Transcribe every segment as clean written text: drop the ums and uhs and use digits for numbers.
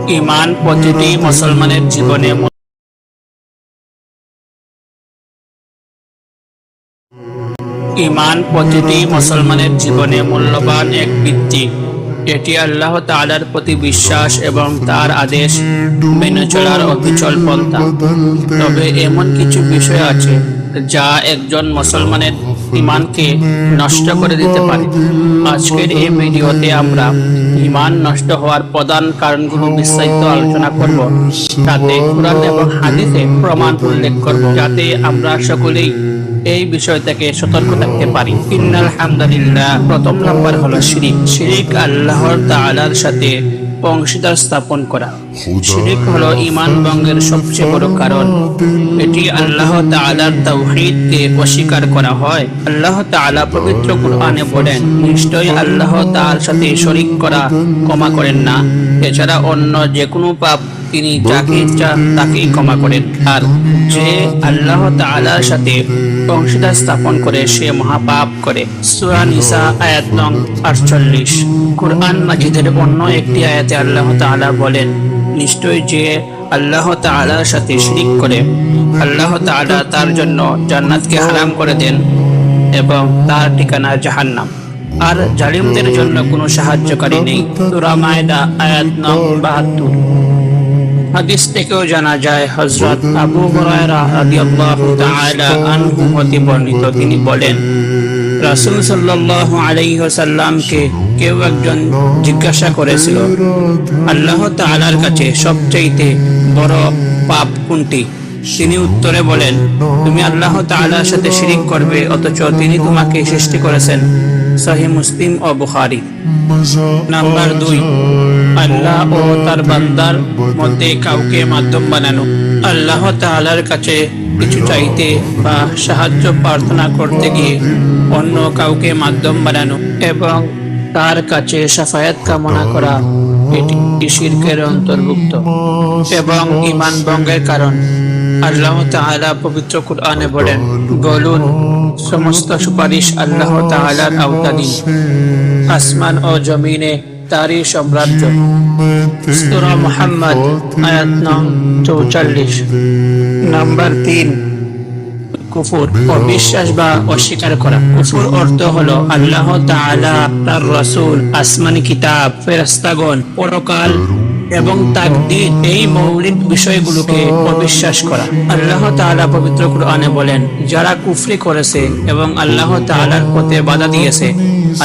ঈমান প্রতিটি মুসলমানের জীবনে মূল্যবান এক ভিত্তি। এটি আল্লাহ তাআলার প্রতি বিশ্বাস এবং তার আদেশ মেনে চলার অবিচল পন্থা। তবে এমন কিছু বিষয় আছে যা একজন মুসলমানের ঈমানকে নষ্ট করে দিতে পারে। আজকের এই ভিডিওতে আমরা ঈমান নষ্ট হওয়ার প্রধান কারণগুলো বিস্তারিত আলোচনা করব, তাতে কুরআন এবং হাদিসে প্রমাণ উল্লেখ করব, যাতে আমরা সকলেই এই বিষয় থেকে সতর্ক থাকতে পারি। ইন্নাল হামদুলিল্লাহ। প্রথম নাম্বার হলো শিরিক। শিরিক আল্লাহর তাআলার সাথে অংশীদার স্থাপন করা। শিরিক হলো ঈমান ভঙ্গের সবচেয়ে বড় কারণ। এটি আল্লাহ তাআলার তাওহীদকে অস্বীকার করা হয়। আল্লাহ তাআলা পবিত্র কুরআনে বলেন, নিশ্চয়ই আল্লাহ তাআলার সাথে শরীক করা ক্ষমা করেন না। এছাড়া অন্য যে কোনো পাপ তিনি যাকে ইচ্ছা তাকেই ক্ষমা করেন। আর যে আল্লাহ তাআলার সাথে অংশীদার স্থাপন করে সে মহাপাপ করে। সূরা নিসা আয়াত নং 48। কুরআন মাজিদের অন্য একটি আয়াতে আল্লাহ তাআলা বলেন, নিশ্চয়ই যে আল্লাহ তাআলার সাথে শিরিক করে আল্লাহ তাআলা তার জন্য জান্নাতকে হারাম করে দেন এবং তার ঠিকানা জাহান্নাম। আর জালিমদের জন্য কোনো সাহায্যকারী নেই। সূরা মায়দা আয়াত নং 72। হাদিস থেকেও জানা যায়, হযরত আবু হুরায়রা রাদিয়াল্লাহু তাআলা আনহু হতে বর্ণিত, তিনি বলেন, রাসূল সাল্লাল্লাহু আলাইহি ওয়াসাল্লামকে কেউ একজন জিজ্ঞাসা করেছিল, আল্লাহ তাআলার কাছে সবচেয়ে বড় পাপ কোনটি? তিনি উত্তরে বলেন, তুমি আল্লাহ তাআলার সাথে শিরিক করবে অথচ তিনি তোমাকে সৃষ্টি করেছেন। সহিহ মুসলিম ও বুখারী। নাম্বার 2, আল্লাহ ও তার বান্দার মধ্যে কাউকে মাধ্যম বানানো। আল্লাহ তাআলার কাছে কিছু চাইতে বা সাহায্য প্রার্থনা করতে গিয়ে অন্য কাউকে মাধ্যম বানানো এবং তার কাছে শাফায়াত কামনা করা, এটি শিরকের অন্তর্ভুক্ত এবং ঈমান ভঙ্গের কারণ। আল্লাহ তাআলা পবিত্র কুরআনে বলেন, বলুন সমস্ত সুপারিশ আল্লাহ তাআলার আওতাধীন, আসমান ও জমিনে তারই সাম্রাজ্য। সূরা মুহাম্মদ আয়াত নং 44। নাম্বার 3, কুফর, অবিশ্বাস বা অস্বীকার করা। কুফর অর্থ হলো আল্লাহ তাআলা, তার রাসূল, আসমানি কিতাব, ফেরেশতাগণ, পরকাল এবং তাকদীর, এই মৌলিক বিষয়গুলোকে অবিশ্বাস করা। আল্লাহ তাআলা পবিত্র কুরআনে বলেন, যারা কুফরি করেছে এবং আল্লাহ তাআলার পথে বাধা দিয়েছে,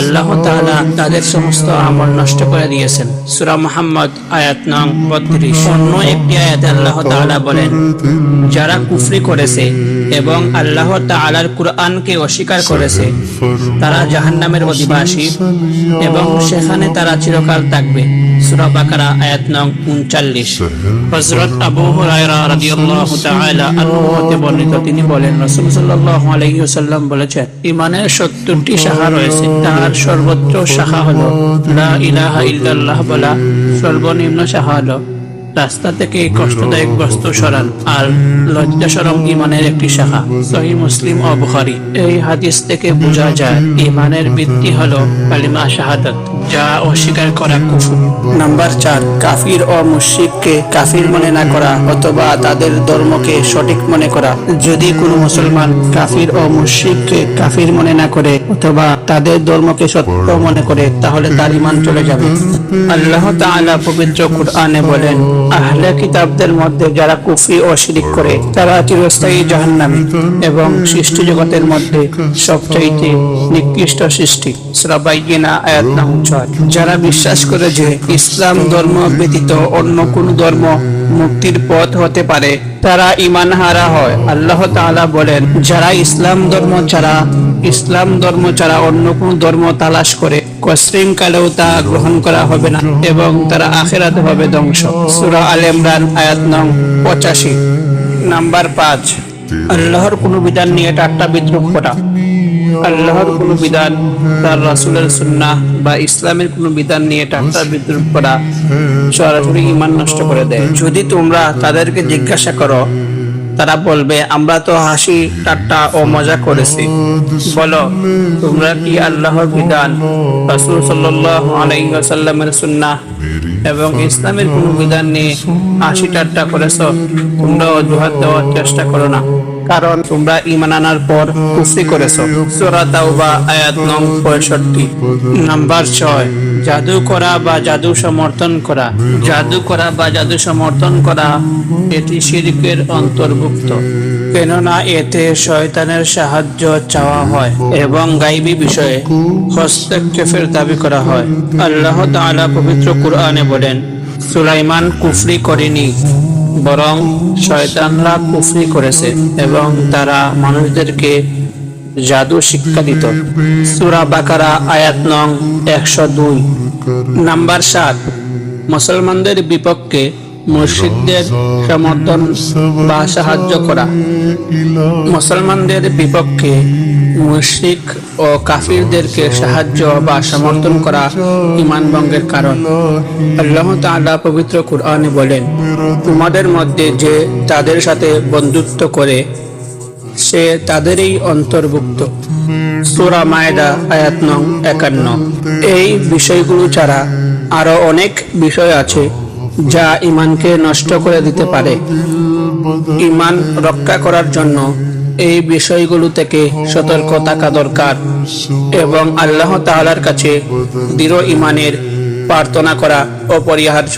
আল্লাহ তাআলা তাদের সমস্ত আমল নষ্ট করে দিয়েছেন। সূরা মুহাম্মদ আয়াত নং 32। অন্য একটি আয়াতে আল্লাহ তাআলা বলেন, যারা কুফরি করেছে এবং আল্লাহ তাআলার কুরআনকে অস্বীকার করেছে তারা জাহান্নামের অধিবাসী এবং সেখানে তারা চিরকাল থাকবে। সূরা বাকারা আয়াত নং 39। হযরত আবু হুরায়রা রাদিয়াল্লাহু তাআলা আনহু হতে বর্ণিত, তিনি বলেন, রাসূল সাল্লাল্লাহু আলাইহি ওয়াসাল্লাম বলেছেন, ঈমানের 70টি শাখা রয়েছে। তার সর্বোচ্চ শাখা হলো লা ইলাহা ইল্লাল্লাহ বলা, সর্বনিম্ন শাখা হলো রাস্তা থেকে কষ্টদায়ক বস্তু সরান, আর লজ্জা শরম ঈমানের একটি শাখা। সহিহ মুসলিম ও বুখারী। এই হাদিস থেকে বোঝা যায় ঈমানের ভিত্তি হলো কালিমা শাহাদাত, যা অস্বীকার করা কুফর। নাম্বার 4, কাফির ও মুশরিককে কাফির মনে না করা অথবা তাদের ধর্মকে সঠিক মনে করা। যদি কোনো মুসলমান কাফির ও মুশরিককে কাফির মনে না করে অথবা তাদের ধর্মকে সত্য মনে করে, তাহলে তার ঈমান চলে যাবে। আল্লাহ তাআলা পবিত্র কুরআনে বলেন, আহলে কিতাবদের মধ্যে যারা কুফরি ও শিরক করে তারা চিরস্থায়ী জাহান্নামী এবং সৃষ্টি জগতের মধ্যে সবচাইতে নিকৃষ্ট সৃষ্টি। সূরা বাইয়িনা আয়াত নং 6। যারা বিশ্বাস করে যে ইসলাম ধর্ম ব্যতীত অন্য কোন ধর্ম মুক্তির পথ হতে পারে, তারা ঈমান হারা হয়। আল্লাহ তাআলা বলেন, যারা ইসলাম ধর্ম ছাড়া অন্য কোন ধর্ম তালাশ করে কসরিম কালেও তা গ্রহণ করা হবে না এবং তারা আখিরাতে হবে ধ্বংস। সূরা আলে ইমরান আয়াত নং 85। নাম্বার 5, আল্লাহর কোন বিধান নিয়ে ঠাট্টা বিদ্রূপ করা। আল্লাহর কোন বিধান, তার রাসূলের সুন্নাহ বা ইসলামের কোন বিধান নিয়ে ঠাট্টা বিদ্রূপ করা সরাসরি ঈমান নষ্ট করে দেয়। যদি তোমরা তাদেরকে জিজ্ঞাসা করো, তারা বলবে, আমরা তো হাসি ঠাট্টা ও মজা করেছি। বলো, তোমরা কি আল্লাহর বিধান, রাসূল সাল্লাল্লাহু আলাইহি ওয়াসাল্লামের সুন্নাহ এবং ইসলামের কোন বিধান নিয়ে হাসি ঠাট্টা করেছো? তোমরা অজুহাত দেওয়ার চেষ্টা করো না, কারণ তোমরা ঈমান আনার পর কুফরি করেছো। সূরা তাওবা আয়াত নং 65। নাম্বার 6, জাদু করা বা জাদু সমর্থন করা। জাদু করা বা জাদু সমর্থন করা এটি শিরকের অন্তর্ভুক্ত, কেননা এতে শয়তানের সাহায্য চাওয়া হয় এবং গায়বী বিষয়ে হস্তক্ষেপের দাবি করা হয়। আল্লাহ তাআলা পবিত্র কুরআনে বলেন, সুলাইমান কুফরি করেনি, বরং শয়তানরা কুফরি করেছে এবং তারা মানুষদেরকে জাদু শিক্ষা দিত। সূরা বাকারা আয়াত নং 102। নাম্বার 7, মুসলমানদের বিপক্ষে মুশরিকদের সমর্থন বা সাহায্য করা। মুসলমানদের বিপক্ষে মুশরিক ও কাফিরদেরকে সাহায্য বা সমর্থন করা ঈমান ভঙ্গের কারণ। আল্লাহ তাআলা পবিত্র কুরআনে বলেন, তোমাদের মধ্যে যে তাদের সাথে বন্ধুত্ব করে সে তাদেরই অন্তর্ভুক্ত। সূরা মায়েদা আয়াত নং 51। এই বিষয়গুলো ছাড়া আরো অনেক বিষয় আছে যা ঈমানকে নষ্ট করে দিতে পারে। ঈমান রক্ষা করার জন্য এই বিষয়গুলো থেকে সতর্ক থাকা দরকার এবং আল্লাহ তাআলার কাছে দৃঢ় ঈমানের প্রার্থনা করা অপরিহার্য।